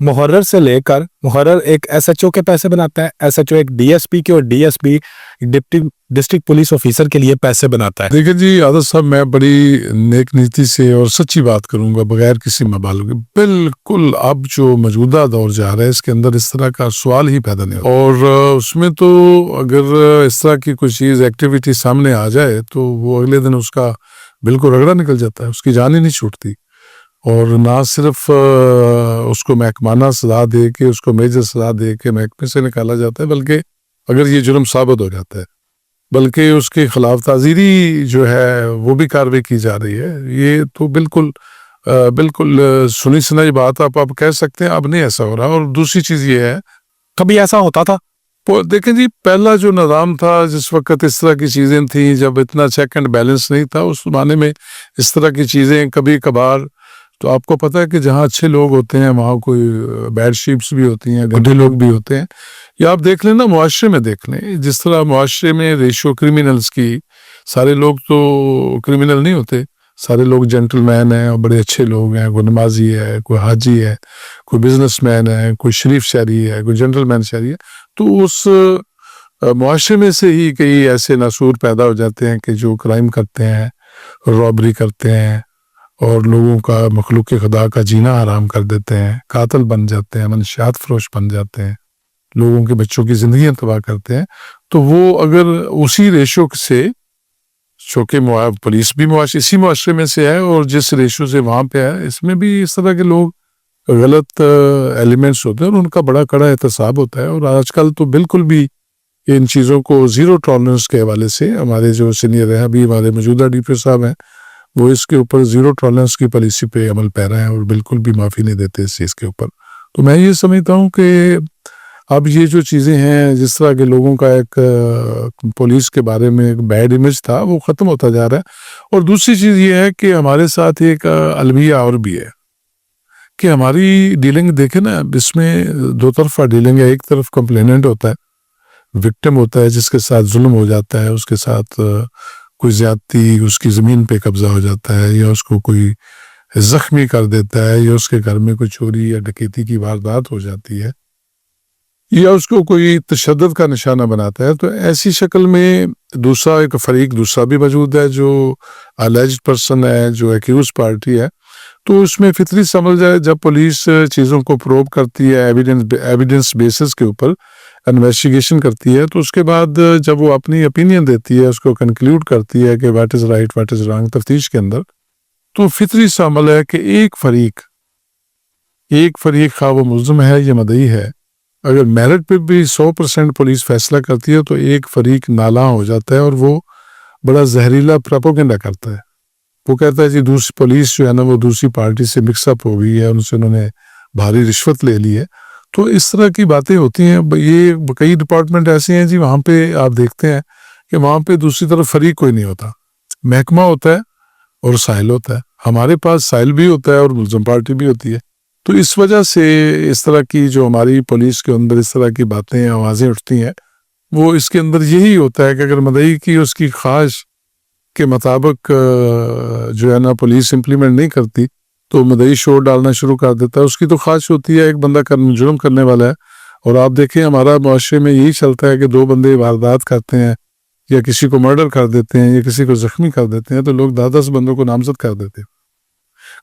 मुहर्रर से लेकर मुहर्रर एक एसएचओ के पैसे बनाता है, एसएचओ एक डीएसपी के और DSP deputy district police officer के लिए पैसे बनाता है। देखिए जी आदत साहब, मैं बड़ी नेक नीति से और सच्ची बात करूंगा बगैर किसी मबालग के। बिल्कुल अब जो मौजूदा दौर जा रहा है इसके अंदर इस तरह का सवाल ही पैदा नहीं होता, और उसमें तो अगर इस तरह की कोई चीज़ एक्टिविटी सामने आ जाए तो वो अगले दिन उसका बिल्कुल रगड़ा निकल जाता है, उसकी जान ही नहीं छूटती। और ना सिर्फ उसको महकमाना सजा दे के, उसको मेजर सजा दे के महकमे से निकाला जाता है, बल्कि अगर ये जुर्म साबित हो जाता है बल्कि उसके खिलाफ ताज़ीरी जो है वो भी कार्रवाई की जा रही है। ये तो बिल्कुल सुनी सुनाई बात आप कह सकते हैं, अब नहीं ऐसा हो रहा। और दूसरी चीज़ ये है, कभी ऐसा होता था? देखें जी, पहला जो निज़ाम था जिस वक्त इस तरह की चीज़ें थी, जब इतना चेक एंड बैलेंस नहीं था, उस ज़माने में इस तरह की चीज़ें कभी कभार, तो आपको पता है कि जहाँ अच्छे लोग होते हैं वहाँ कोई बैड शीप्स भी होती हैं, गड्ढे लोग भी होते हैं। या आप देख लें ना, मुआशरे में देख लें, जिस तरह मुआशरे में रेशो क्रिमिनल्स की, सारे लोग तो क्रिमिनल नहीं होते, सारे लोग जेंटलमैन हैं और बड़े अच्छे लोग हैं। कोई नमाजी है, कोई हाजी है, कोई बिजनेसमैन है, कोई शरीफ शहरी है, कोई जेंटलमैन शहरी है। तो उस मुआशरे में से ही कई ऐसे नासूर पैदा हो जाते हैं कि जो क्राइम करते हैं, रॉबरी करते हैं और लोगों का, मखलूक खुदा का जीना हराम कर देते हैं, कातिल बन जाते हैं, मनशियात फरोश बन जाते हैं, लोगों के बच्चों की जिंदगियां तबाह करते हैं। तो वो अगर उसी रेशो से, चूँकि पुलिस भी इसी मुआशरे में से है और जिस रेशो से वहाँ पे है, इसमें भी इस तरह के लोग गलत एलिमेंट्स होते हैं और उनका बड़ा कड़ा एहतसाब होता है। और आजकल तो बिल्कुल भी इन चीज़ों को ज़ीरो टॉलरेंस के हवाले से हमारे जो सीनियर हैं, अभी हमारे मौजूदा डीपीओ साहब हैं, वो इसके ऊपर ज़ीरो टॉलरेंस की पॉलिसी पे अमल पैरा है और बिल्कुल भी माफ़ी नहीं देते इस चीज़ के ऊपर। तो मैं ये समझता हूँ कि अब ये जो चीज़ें हैं, जिस तरह के लोगों का एक पुलिस के बारे में एक बैड इमेज था, वो ख़त्म होता जा रहा है। और दूसरी चीज़ ये है कि हमारे साथ एक अलविया और भी है कि हमारी डीलिंग देखें ना, इसमें दो तरफा डीलिंग है। एक तरफ कंप्लेनेंट होता है, विक्टिम होता है जिसके साथ जुल्म हो जाता है, उसके साथ कोई ज्यादती, उसकी ज़मीन पे कब्जा हो जाता है, या उसको कोई ज़ख्मी कर देता है, या उसके घर में कोई चोरी या डकैती की वारदात हो जाती है, या उसको कोई तशद्दुद का निशाना बनाता है। तो ऐसी शक्ल में दूसरा एक फरीक दूसरा भी मौजूद है जो अलेज्ड पर्सन है, जो एक्यूज पार्टी है। तो उसमें फितरी समझ जाए, जब पुलिस चीज़ों को प्रोब करती है एविडेंस बेसिस के ऊपर इन्वेस्टिगेशन करती है, तो उसके बाद जब वो अपनी ओपिनियन देती है, उसको कंक्लूड करती है कि what is right what is wrong तफ्तीश के अंदर, तो फितरी सा अमल है कि एक फरीक खा वो मुल्ज़िम है या मदई है, अगर मेरिट पे भी 100% पुलिस फैसला करती है तो एक फरीक नाला हो जाता है और वो बड़ा जहरीला प्रोपेगेंडा करता है। वो कहता है जी दूसरी पुलिस जो है ना, वो दूसरी पार्टी से मिक्सअप हो गई है, उनसे उन्होंने भारी रिश्वत ले ली है। तो इस तरह की बातें होती हैं। ये कई डिपार्टमेंट ऐसे हैं जी, वहाँ पे आप देखते हैं कि वहाँ पे दूसरी तरफ फरीक कोई नहीं होता, महकमा होता है और साहिल होता है। हमारे पास साहिल भी होता है और मुल्ज़िम पार्टी भी होती है। तो इस वजह से इस तरह की जो हमारी पुलिस के अंदर इस तरह की बातें, आवाज़ें उठती हैं, वो इसके अंदर यही होता है कि अगर मदई की उसकी ख्वाहिश के मुताबिक जो है ना पुलिस इम्प्लीमेंट नहीं करती, तो मदई शोर डालना शुरू कर देता है। उसकी तो ख्वाहिश होती है, एक बंदा जुर्म करने वाला है, और आप देखें हमारा मुआशरे में यही चलता है कि दो बंदे वारदात करते हैं या किसी को मर्डर कर देते हैं या किसी को ज़ख्मी कर देते हैं, तो लोग 10-10 बंदों को नामजद कर देते हैं।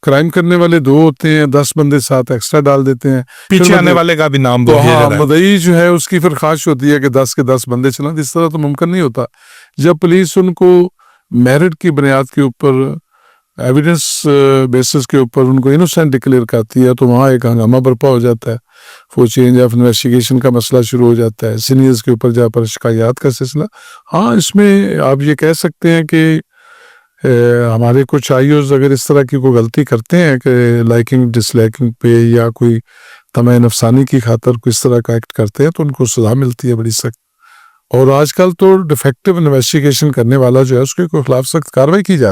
क्राइम करने वाले 2 होते हैं, 10 बंदे साथ एक्स्ट्रा डाल देते हैं, पीछे आने वाले का भी नाम तो हाँ, मदई जो है उसकी फिर ख्वाहिश होती है कि 10 के 10 बंदे चला। इस तरह तो मुमकिन नहीं होता। जब पुलिस उनको मेरिट की बुनियाद के ऊपर, एविडेंस बेसिस के ऊपर उनको इनोसेंट डिक्लेयर करती है, तो वहाँ एक हंगामा बर्पा हो जाता है, वो चेंज ऑफ इन्वेस्टिगेशन का मसला शुरू हो जाता है, सीनियर्स के ऊपर जा पर शिकायत का सिलसिला। हाँ, इसमें आप ये कह सकते हैं कि हमारे कुछ आईओज अगर इस तरह की कोई गलती करते हैं कि लाइकिंग डिसलाइकिंग पे या कोई तमा नफसानी की खातर कोई इस तरह का एक्ट करते हैं, तो उनको सज़ा मिलती है बड़ी सख्त। और आजकल तो डिफेक्टिव इन्वेस्टिगेशन करने वाला जो है उसके खिलाफ सख्त कार्रवाई की जाती है।